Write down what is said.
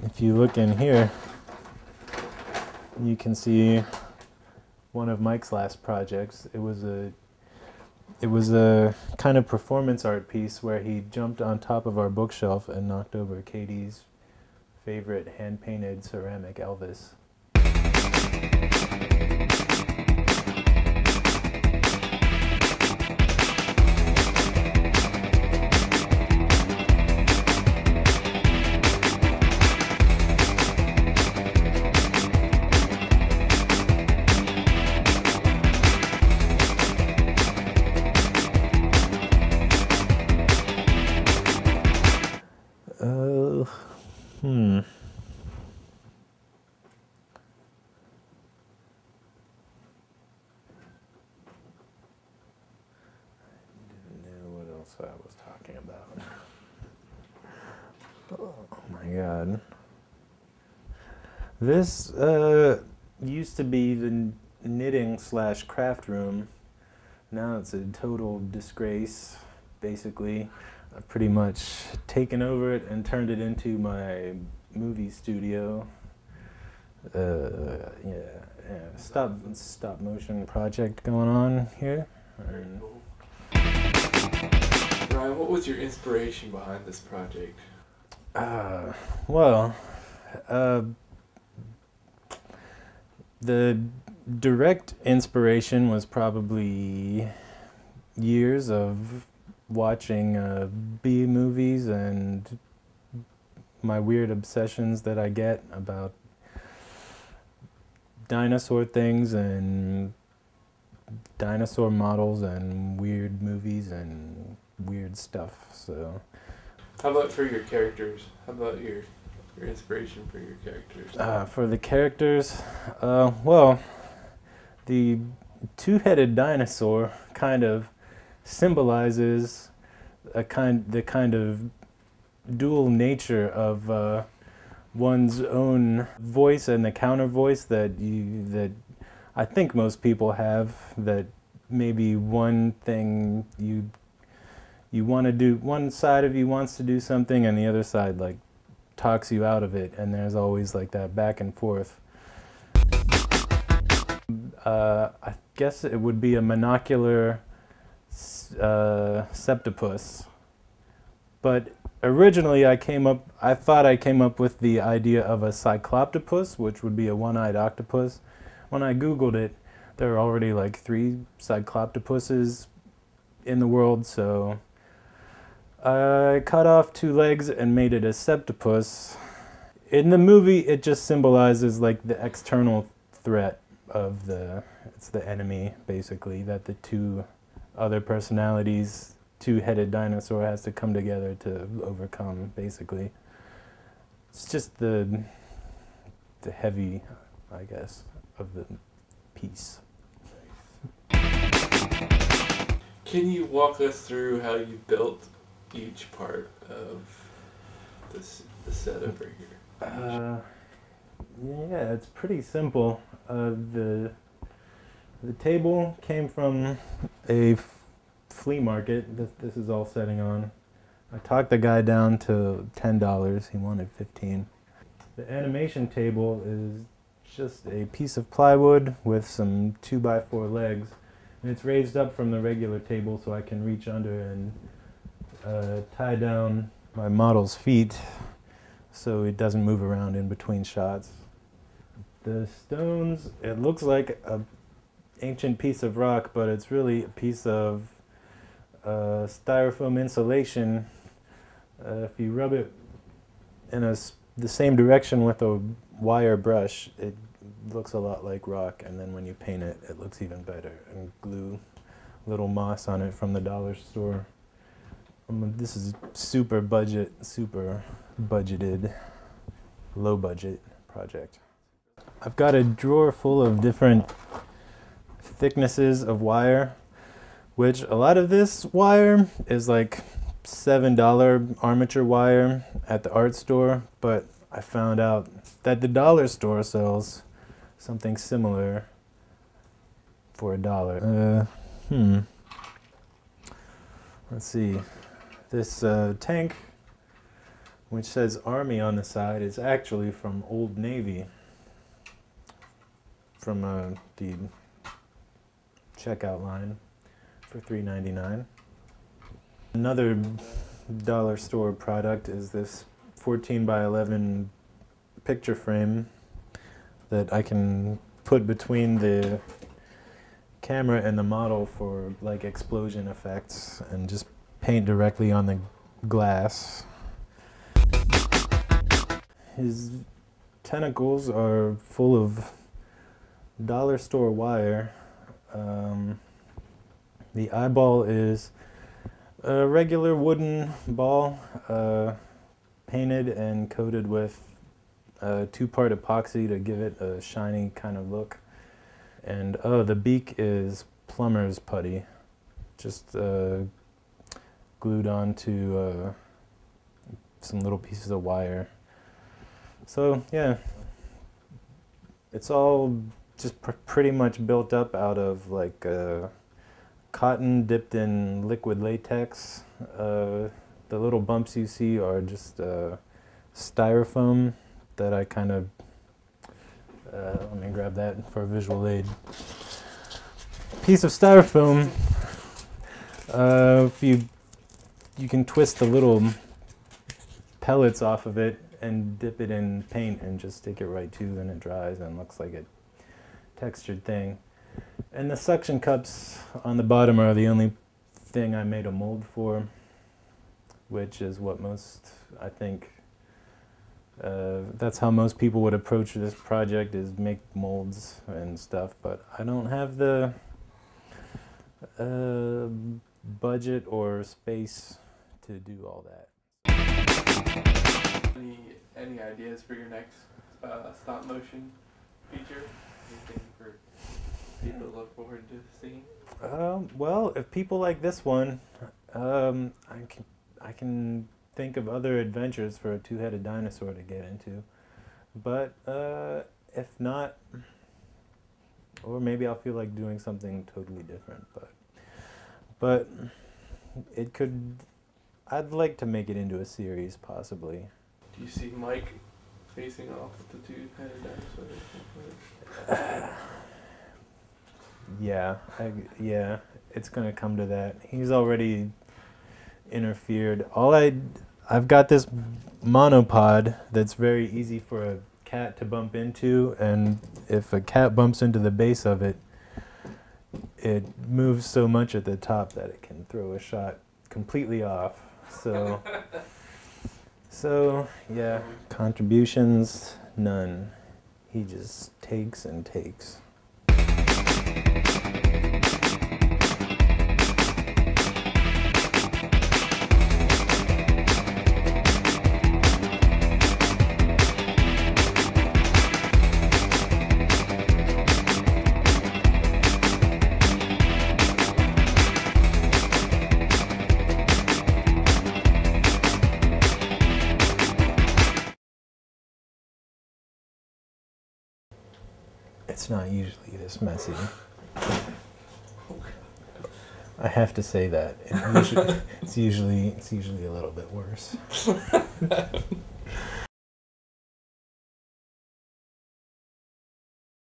if you look in here, you can see one of Mike's last projects. It was a kind of performance art piece where he jumped on top of our bookshelf and knocked over Katie's favorite hand-painted ceramic Elvis. I was talking about. Oh my god. This used to be the knitting / craft room. Now it's a total disgrace, basically. I've pretty much taken over it and turned it into my movie studio. Stop motion project going on here. Very cool. Ryan, what was your inspiration behind this project? The direct inspiration was probably years of watching B movies and my weird obsessions that I get about dinosaur things and dinosaur models and weird movies and weird stuff. So how about for your characters? How about your inspiration for your characters? For the characters, well, the two-headed dinosaur kind of symbolizes the kind of dual nature of one's own voice and the counter voice that I think most people have, that maybe one thing you want to do, one side of you wants to do something and the other side like talks you out of it, and there's always like that back and forth. I guess it would be a monocular septopus, but originally I thought I came up with the idea of a cycloptopus, which would be a one-eyed octopus. When I Googled it, there are already like 3 cycloptopuses in the world, so I cut off 2 legs and made it a septopus. In the movie, it just symbolizes like the external threat of it's the enemy, basically, that the 2 other personalities, two-headed dinosaur has to come together to overcome, basically. It's just the heavy, I guess, of the piece. Can you walk us through how you built each part of the set over here? Yeah, it's pretty simple. The table came from a flea market. This is all setting on. I talked the guy down to $10. He wanted $15. The animation table is just a piece of plywood with some 2x4 legs, and it's raised up from the regular table so I can reach under and tie down my model's feet so it doesn't move around in between shots. The stones, it looks like an ancient piece of rock, but it's really a piece of styrofoam insulation. If you rub it in the same direction with a wire brush, it looks a lot like rock, and then when you paint it, it looks even better. And glue little moss on it from the dollar store. This is super budgeted, low budget project. I've got a drawer full of different thicknesses of wire, which a lot of this wire is like $7 armature wire at the art store, but I found out that the dollar store sells something similar for $1. Let's see. This tank which says Army on the side, is actually from Old Navy, from the checkout line for $3.99. Another dollar store product is this 14 by 11 picture frame that I can put between the camera and the model for like explosion effects and just paint directly on the glass. His tentacles are full of dollar store wire. The eyeball is a regular wooden ball painted and coated with two-part epoxy to give it a shiny kind of look. And the beak is plumber's putty, just glued onto some little pieces of wire. So yeah, it's all just pretty much built up out of like cotton dipped in liquid latex. The little bumps you see are just styrofoam that I kind of, let me grab that for a visual aid. Piece of styrofoam, if you can twist the little pellets off of it and dip it in paint and just stick it right to, then it dries and looks like a textured thing. And the suction cups on the bottom are the only thing I made a mold for, which is what most, I think, that's how most people would approach this project, is make molds and stuff, but I don't have the budget or space to do all that. Any ideas for your next stop motion feature? Anything for people to look forward to seeing? Well, if people like this one, I can think of other adventures for a two-headed dinosaur to get into. But if not, or maybe I'll feel like doing something totally different. But it could. I'd like to make it into a series, possibly. Do you see Mike facing off with the two-headed dinosaur? Yeah, it's gonna come to that. He's already interfered. I've got this monopod that's very easy for a cat to bump into, and if a cat bumps into the base of it, it moves so much at the top that it can throw a shot completely off. So yeah, contributions, none. He just takes and takes. It's not usually this messy. I have to say that. It's usually a little bit worse.